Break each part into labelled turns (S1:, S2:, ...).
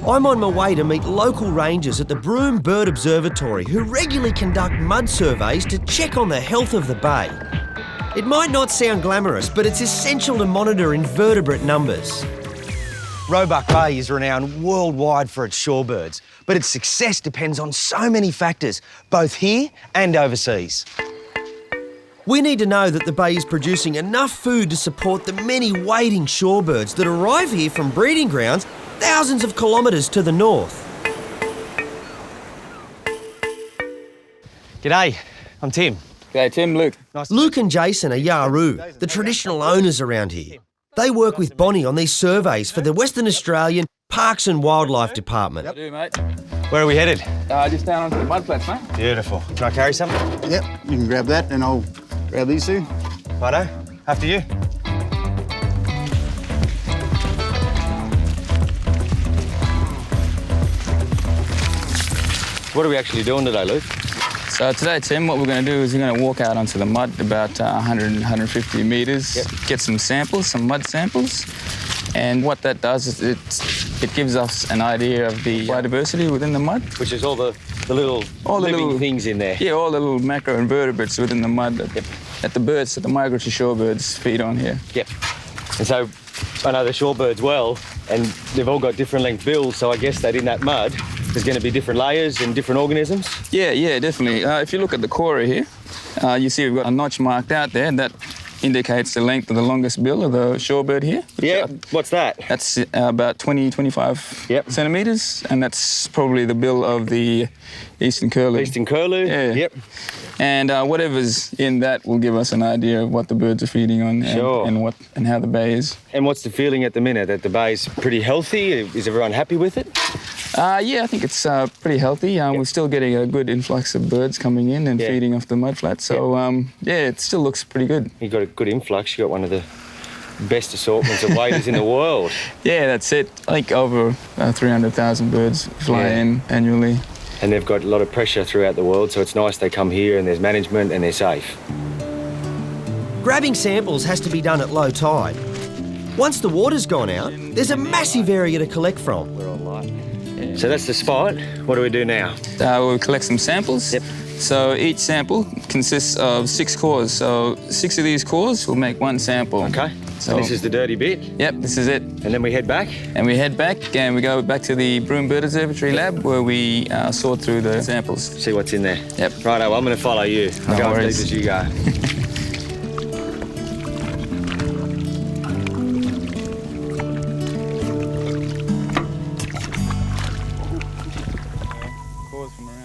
S1: I'm on my way to meet local rangers at the Broome Bird Observatory who regularly conduct mud surveys to check on the health of the bay. It might not sound glamorous, but it's essential to monitor invertebrate numbers. Roebuck Bay is renowned worldwide for its shorebirds, but its success depends on so many factors, both here and overseas. We need to know that the bay is producing enough food to support the many wading shorebirds that arrive here from breeding grounds thousands of kilometres to the north.
S2: G'day, I'm Tim.
S3: G'day Tim, Luke.
S1: Luke and Jason are Yaru, the traditional owners around here. They work with Bonnie on these surveys for the Western Australian Parks and Wildlife Department.
S3: I do, mate.
S2: Where are we headed?
S3: Just down onto the mud flats, mate.
S2: Beautiful. Can I carry something?
S4: Yep, you can grab that and I'll grab these two.
S2: Righto, after you. What are we actually doing today, Luke?
S3: So today, Tim, what we're going to do is we're going to walk out onto the mud about 100, 150 metres, get some samples, some mud samples. And what that does is it gives us an idea of the biodiversity within the mud.
S2: Which is all the little living things in there.
S3: Yeah, all the little macroinvertebrates within the mud that the birds, that the migratory shorebirds feed on here.
S2: Yep. And so I know the shorebirds well, and they've all got different length bills, so I guess that in that mud there's going to be different layers and different organisms?
S3: Yeah, definitely. If you look at the core here, you see we've got a notch marked out there that indicates the length of the longest bill of the shorebird here.
S2: Yeah, what's that?
S3: That's about 20, 25 centimetres, and that's probably the bill of the eastern curlew.
S2: Eastern curlew?
S3: Yeah.
S2: Yep.
S3: And whatever's in that will give us an idea of what the birds are feeding on and how the bay is.
S2: And what's the feeling at the minute? That the bay's pretty healthy? Is everyone happy with it?
S3: Yeah, I think it's pretty healthy. We're still getting a good influx of birds coming in and feeding off the mudflat. So, it still looks pretty good.
S2: You've got a good influx. You've got one of the best assortments of waders in the world.
S3: Yeah, that's it. I think over 300,000 birds fly in annually.
S2: And they've got a lot of pressure throughout the world, so it's nice they come here and there's management and they're safe.
S1: Grabbing samples has to be done at low tide. Once the water's gone out, there's a massive area to collect from.
S2: We're on light. So that's the spot. What do we do now?
S3: We'll collect some samples.
S2: Yep.
S3: So each sample consists of 6 cores. So 6 of these cores will make 1 sample.
S2: Okay. So this is the dirty bit?
S3: Yep, this is it.
S2: And then we head back?
S3: And we head back and we go back to the Broome Bird Observatory lab where we sort through the samples.
S2: See what's in there?
S3: Yep.
S2: Righto, I'm going to follow you. I'll go as deep as you go.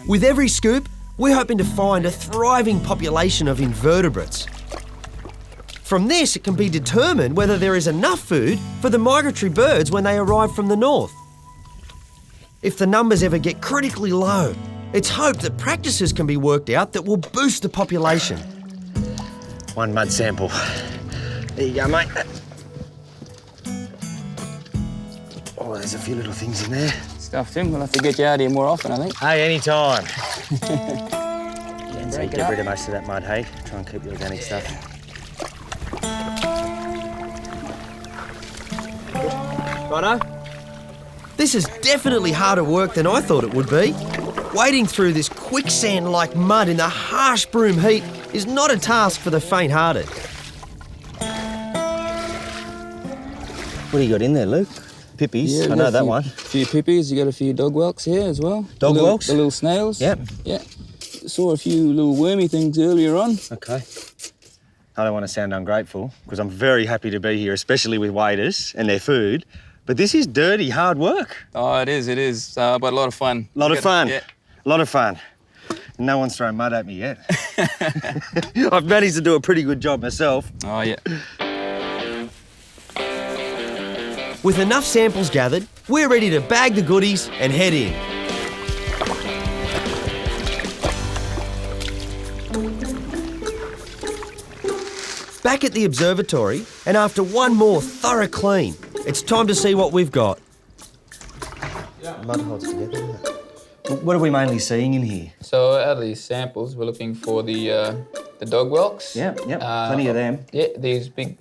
S1: With every scoop, we're hoping to find a thriving population of invertebrates. From this, it can be determined whether there is enough food for the migratory birds when they arrive from the north. If the numbers ever get critically low, it's hoped that practices can be worked out that will boost the population.
S2: 1 mud sample. There you go, mate. Oh, there's a few little things in there.
S3: Stuff, Tim. We'll have to get you out here more often, I think.
S2: Hey, anytime. So you get rid of most of that mud, hey? Try and keep the organic stuff.
S1: Righto. This is definitely harder work than I thought it would be. Wading through this quicksand-like mud in the harsh Broome heat is not a task for the faint-hearted.
S2: What do you got in there, Luke? Pippies, I know that one.
S3: A few pippies, you got a few dog whelks here as well.
S2: Dog whelks?
S3: The little snails.
S2: Yep.
S3: Yeah. Saw a few little wormy things earlier on.
S2: Okay. I don't want to sound ungrateful because I'm very happy to be here, especially with waders and their food. But this is dirty, hard work.
S3: Oh, it is, but a lot of fun.
S2: A lot of fun.
S3: Yeah.
S2: A lot of fun. No one's thrown mud at me yet. I've managed to do a pretty good job myself.
S3: Oh, yeah.
S1: With enough samples gathered, we're ready to bag the goodies and head in. Back at the observatory, and after one more thorough clean, it's time to see what we've got.
S2: Mud holds together. What are we mainly seeing in here?
S3: So out of these samples, we're looking for the dog whelks.
S2: Yeah, plenty of them.
S3: Yeah, these big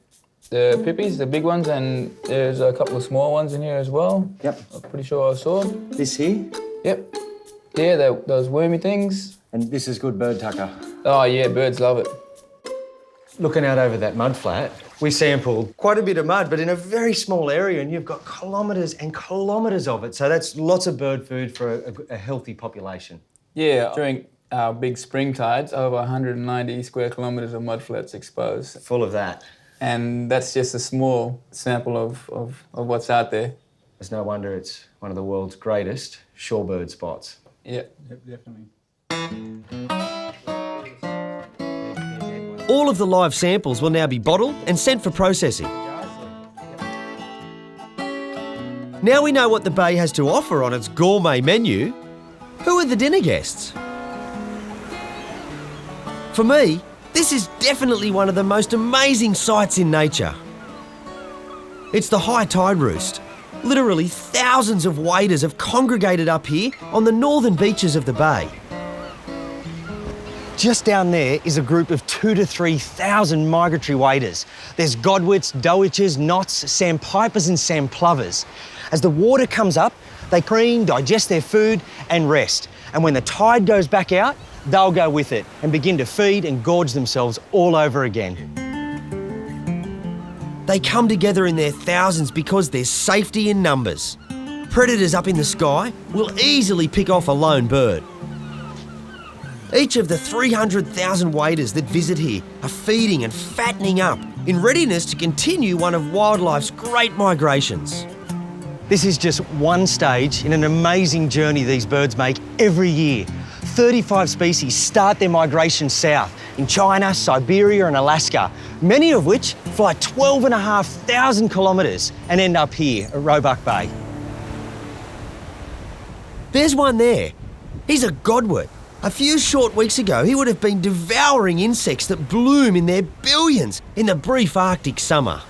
S3: The pippies, the big ones, and there's a couple of small ones in here as well.
S2: Yep.
S3: I'm pretty sure I saw.
S2: This here?
S3: Yep. Yeah, those wormy things.
S2: And this is good bird tucker.
S3: Oh yeah, birds love it.
S2: Looking out over that mud flat, we sampled quite a bit of mud, but in a very small area, and you've got kilometres and kilometres of it. So that's lots of bird food for a healthy population.
S3: Yeah, during our big spring tides, over 190 square kilometres of mud flats exposed.
S2: Full of that.
S3: And that's just a small sample of what's out there.
S2: It's no wonder it's one of the world's greatest shorebird spots.
S3: Yeah.
S4: Yep, definitely.
S1: All of the live samples will now be bottled and sent for processing. Now we know what the bay has to offer on its gourmet menu. Who are the dinner guests? For me, this is definitely one of the most amazing sights in nature. It's the high tide roost. Literally thousands of waders have congregated up here on the northern beaches of the bay.
S5: Just down there is a group of 2,000 to 3,000 migratory waders. There's godwits, dowitches, knots, sandpipers and sandplovers. As the water comes up, they preen, digest their food and rest. And when the tide goes back out, they'll go with it and begin to feed and gorge themselves all over again.
S1: They come together in their thousands because there's safety in numbers. Predators up in the sky will easily pick off a lone bird. Each of the 300,000 waders that visit here are feeding and fattening up in readiness to continue one of wildlife's great migrations.
S5: This is just one stage in an amazing journey these birds make every year. 35 species start their migration south in China, Siberia and Alaska, many of which fly 12,500 kilometres and end up here at Roebuck Bay.
S1: There's one there. He's a godwit. A few short weeks ago, he would have been devouring insects that bloom in their billions in the brief Arctic summer.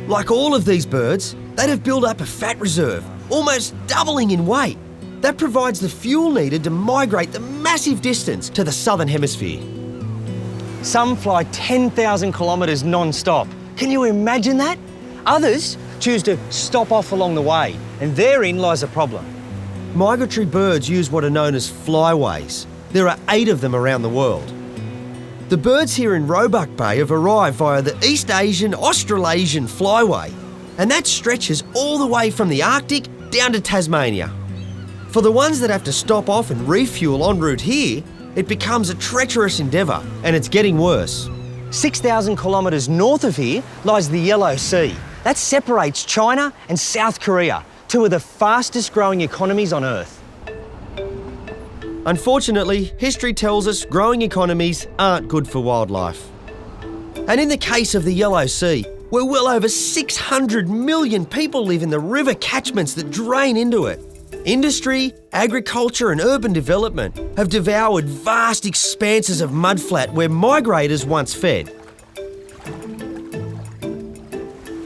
S1: Like all of these birds, they'd have built up a fat reserve, almost doubling in weight. That provides the fuel needed to migrate the massive distance to the southern hemisphere.
S5: Some fly 10,000 kilometres non-stop. Can you imagine that? Others choose to stop off along the way, and therein lies a problem.
S1: Migratory birds use what are known as flyways. There are 8 of them around the world. The birds here in Roebuck Bay have arrived via the East Asian Australasian flyway, and that stretches all the way from the Arctic down to Tasmania. For the ones that have to stop off and refuel en route here, it becomes a treacherous endeavour, and it's getting worse.
S5: 6,000 kilometres north of here lies the Yellow Sea. That separates China and South Korea, 2 of the fastest growing economies on Earth.
S1: Unfortunately, history tells us growing economies aren't good for wildlife. And in the case of the Yellow Sea, where well over 600 million people live in the river catchments that drain into it, industry, agriculture and urban development have devoured vast expanses of mudflat where migrators once fed.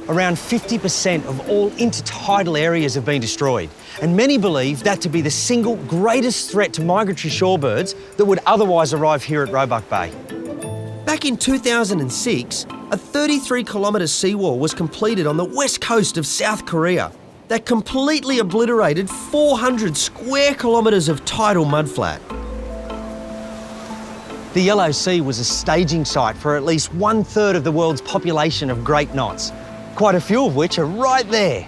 S5: Around 50% of all intertidal areas have been destroyed, and many believe that to be the single greatest threat to migratory shorebirds that would otherwise arrive here at Roebuck Bay.
S1: Back in 2006, a 33-kilometre seawall was completed on the west coast of South Korea that completely obliterated 400 square kilometres of tidal mudflat.
S5: The Yellow Sea was a staging site for at least 1/3 of the world's population of great knots, quite a few of which are right there.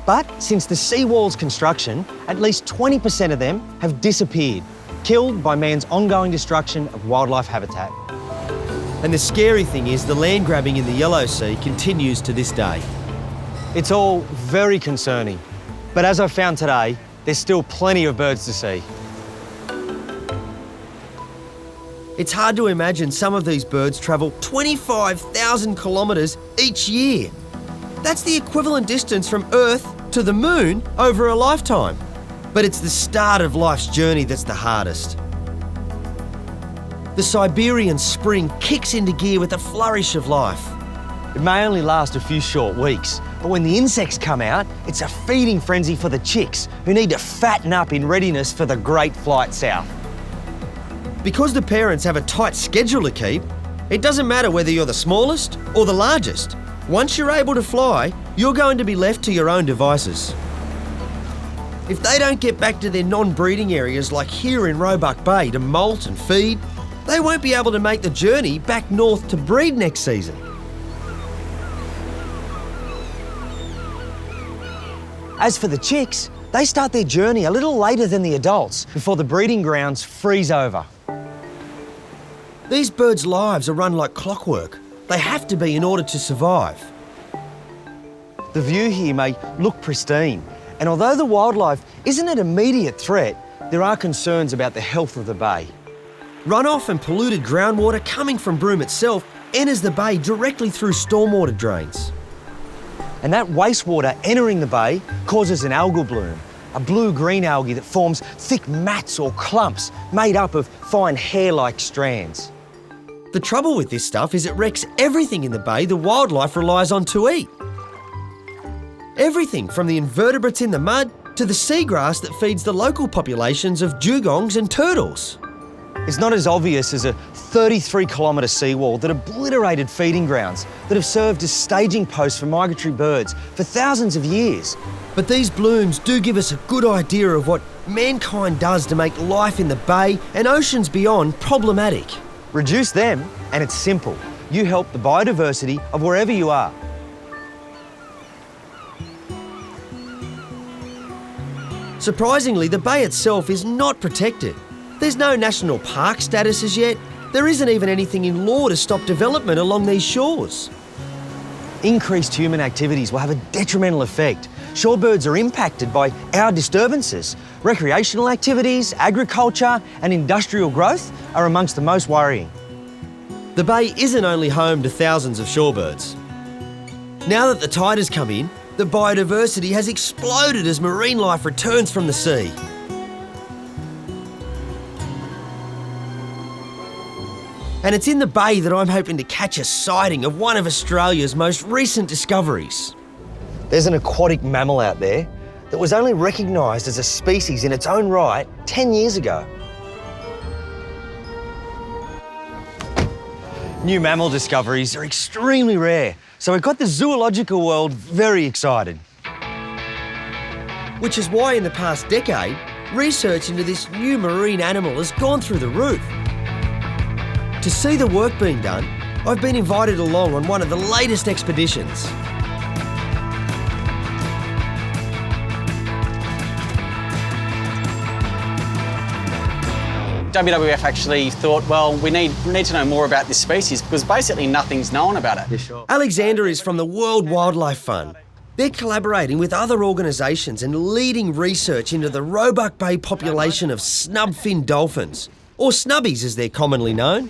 S5: But since the seawall's construction, at least 20% of them have disappeared, killed by man's ongoing destruction of wildlife habitat.
S1: And the scary thing is the land grabbing in the Yellow Sea continues to this day.
S5: It's all very concerning, but as I found today, there's still plenty of birds to see.
S1: It's hard to imagine some of these birds travel 25,000 kilometres each year. That's the equivalent distance from Earth to the Moon over a lifetime. But it's the start of life's journey that's the hardest. The Siberian spring kicks into gear with a flourish of life.
S5: It may only last a few short weeks, but when the insects come out, it's a feeding frenzy for the chicks who need to fatten up in readiness for the great flight south.
S1: Because the parents have a tight schedule to keep, It doesn't matter whether you're the smallest or the largest. Once you're able to fly, you're going to be left to your own devices. If they don't get back to their non-breeding areas like here in Roebuck Bay to molt and feed, they won't be able to make the journey back north to breed next season.
S5: As for the chicks, they start their journey a little later than the adults before the breeding grounds freeze over.
S1: These birds' lives are run like clockwork. They have to be in order to survive.
S5: The view here may look pristine, and although the wildlife isn't an immediate threat, there are concerns about the health of the bay.
S1: Runoff and polluted groundwater coming from Broome itself enters the bay directly through stormwater drains.
S5: And that wastewater entering the bay causes an algal bloom, a blue-green algae that forms thick mats or clumps made up of fine hair-like strands.
S1: The trouble with this stuff is it wrecks everything in the bay the wildlife relies on to eat. Everything from the invertebrates in the mud to the seagrass that feeds the local populations of dugongs and turtles.
S5: It's not as obvious as a 33-kilometre seawall that obliterated feeding grounds that have served as staging posts for migratory birds for thousands of years.
S1: But these blooms do give us a good idea of what mankind does to make life in the bay and oceans beyond problematic.
S5: Reduce them, and it's simple. You help the biodiversity of wherever you are.
S1: Surprisingly, the bay itself is not protected. There's no national park status as yet. There isn't even anything in law to stop development along these shores.
S5: Increased human activities will have a detrimental effect. Shorebirds are impacted by our disturbances. Recreational activities, agriculture and industrial growth are amongst the most worrying.
S1: The bay isn't only home to thousands of shorebirds. Now that the tide has come in, the biodiversity has exploded as marine life returns from the sea. And it's in the bay that I'm hoping to catch a sighting of one of Australia's most recent discoveries.
S5: There's an aquatic mammal out there that was only recognised as a species in its own right 10 years ago. New mammal discoveries are extremely rare, so it got the zoological world very excited.
S1: Which is why in the past decade, research into this new marine animal has gone through the roof. To see the work being done, I've been invited along on one of the latest expeditions.
S6: WWF actually thought, well, we need to know more about this species because basically nothing's known about it.
S5: Yeah, sure.
S1: Alexander is from the World Wildlife Fund. They're collaborating with other organisations and leading research into the Roebuck Bay population of snubfin dolphins, or snubbies as they're commonly known.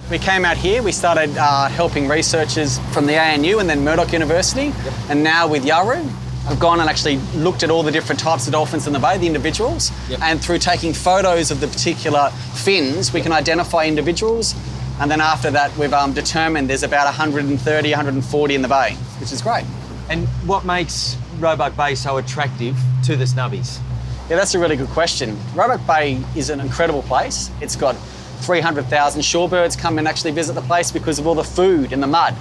S6: We came out here, we started helping researchers from the ANU and then Murdoch University, and now with Yaru. I've gone and actually looked at all the different types of dolphins in the bay, the individuals, and through taking photos of the particular fins, we can identify individuals, and then after that we've determined there's about 130, 140 in the bay, which is great.
S5: And what makes Roebuck Bay so attractive to the snubbies?
S6: Yeah, that's a really good question. Roebuck Bay is an incredible place. It's got 300,000 shorebirds come and actually visit the place because of all the food in the mud.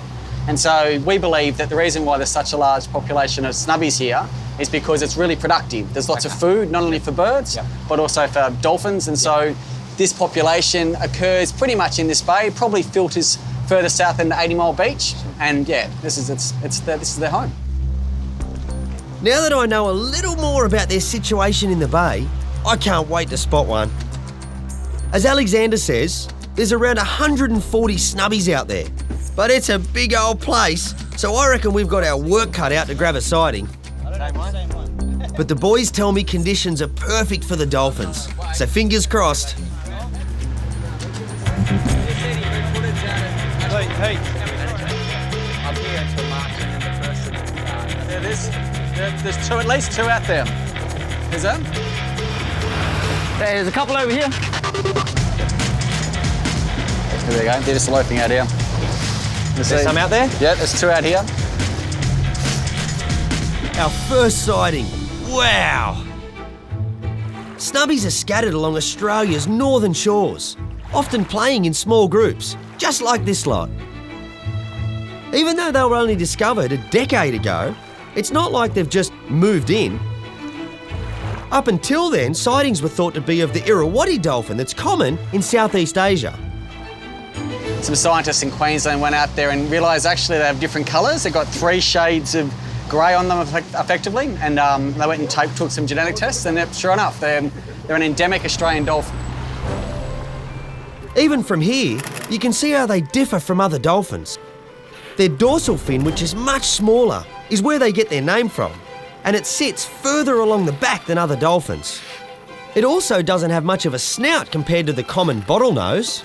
S6: And so we believe that the reason why there's such a large population of snubbies here is because it's really productive. There's lots of food, not only for birds, but also for dolphins. And so this population occurs pretty much in this bay, probably filters further south into 80 Mile Beach. And yeah, this is their home.
S1: Now that I know a little more about their situation in the bay, I can't wait to spot one. As Alexander says, there's around 140 snubbies out there, but it's a big old place, so I reckon we've got our work cut out to grab a sighting. But the boys tell me conditions are perfect for the dolphins, so fingers crossed.
S6: There's at least two out there. Is there? There's a couple over here. There we go, they're just loafing out here.
S5: There's some out there?
S6: Yeah, there's two out here.
S1: Our first sighting. Wow! Snubbies are scattered along Australia's northern shores. often playing in small groups, just like this lot. Even though they were only discovered a decade ago, it's not like they've just moved in. Up until then, sightings were thought to be of the Irrawaddy dolphin that's common in Southeast Asia.
S6: Some scientists in Queensland went out there and realised actually they have different colours. They've got 3 shades of grey on them effectively, and they went and took some genetic tests, and sure enough, they're an endemic Australian dolphin.
S1: Even from here, you can see how they differ from other dolphins. Their dorsal fin, which is much smaller, is where they get their name from, and it sits further along the back than other dolphins. It also doesn't have much of a snout compared to the common bottlenose.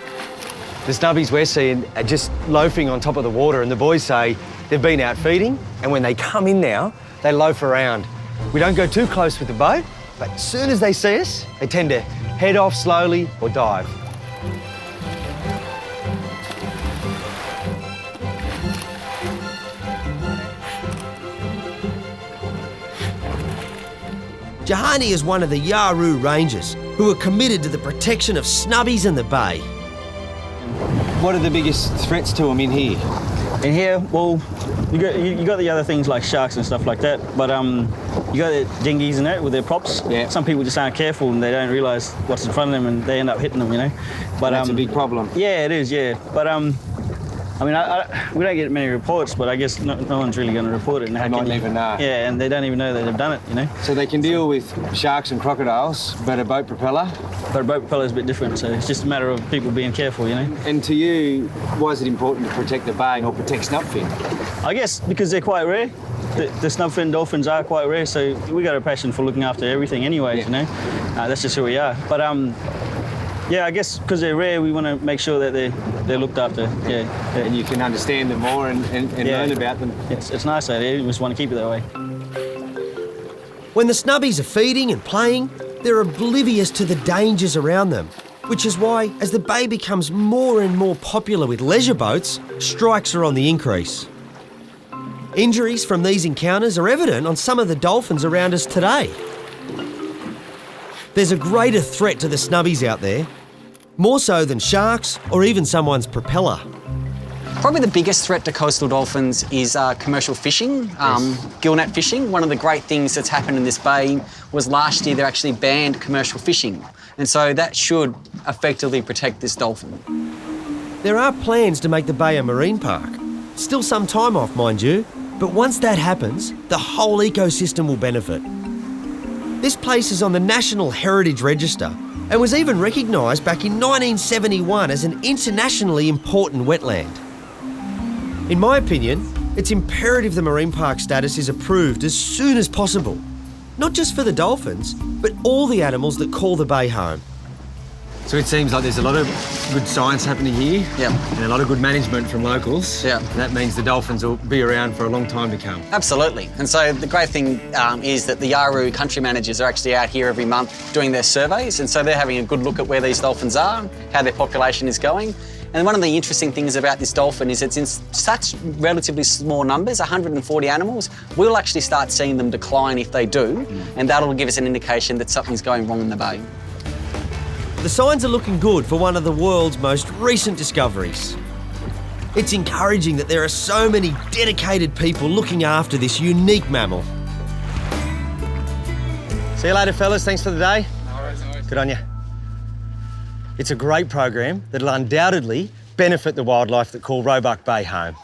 S2: The snubbies we're seeing are just loafing on top of the water, and the boys say they've been out feeding, and when they come in now, they loaf around. We don't go too close with the boat, but as soon as they see us, they tend to head off slowly or dive.
S1: Jahani is one of the Yarroo Rangers who are committed to the protection of snubbies in the bay.
S5: What are the biggest threats to them in here?
S7: In here, well, you got the other things like sharks and stuff like that, but you got the dinghies and that with their props. Yeah. Some people just aren't careful and they don't realise what's in front of them and they end up hitting them, you know. But
S5: that's a big problem.
S7: Yeah, it is. Yeah, but I mean, we don't get many reports, but I guess no one's really going to report it. And
S5: they might even know.
S7: Yeah, and they don't even know that they've done it, you know.
S5: So they can deal with sharks and crocodiles, but a boat propeller?
S7: But a boat propeller is a bit different, so it's just a matter of people being careful, you know.
S5: And to you, why is it important to protect the bay or protect snubfin?
S7: I guess because they're quite rare. The snubfin dolphins are quite rare, so we got a passion for looking after everything anyways, you know. That's just who we are. But yeah, I guess because they're rare, we want to make sure that they're looked after. Yeah.
S5: And you can understand them more and learn about them.
S7: It's nice out here. We just want to keep it that way.
S1: When the snubbies are feeding and playing, they're oblivious to the dangers around them, which is why, as the bay becomes more and more popular with leisure boats, strikes are on the increase. Injuries from these encounters are evident on some of the dolphins around us today. There's a greater threat to the snubbies out there, more so than sharks or even someone's propeller.
S6: Probably the biggest threat to coastal dolphins is commercial fishing, gill net fishing. One of the great things that's happened in this bay was last year they actually banned commercial fishing, and so that should effectively protect this dolphin.
S1: There are plans to make the bay a marine park. Still some time off, mind you, but once that happens, the whole ecosystem will benefit. This place is on the National Heritage Register and was even recognised back in 1971 as an internationally important wetland. In my opinion, it's imperative the marine park status is approved as soon as possible, not just for the dolphins, but all the animals that call the bay home.
S2: So it seems like there's a lot of good science happening here, and a lot of good management from locals.
S6: Yeah.
S2: And that means the dolphins will be around for a long time to come.
S6: Absolutely. And so the great thing is that the Yarroo country managers are actually out here every month doing their surveys, and so they're having a good look at where these dolphins are, how their population is going. And one of the interesting things about this dolphin is it's in such relatively small numbers, 140 animals. We'll actually start seeing them decline if they do, and that'll give us an indication that something's going wrong in the bay.
S1: The signs are looking good for one of the world's most recent discoveries. It's encouraging that there are so many dedicated people looking after this unique mammal.
S2: See you later, fellas. Thanks for the day.
S3: No worries.
S2: Good on you. It's a great program that'll undoubtedly benefit the wildlife that call Roebuck Bay home.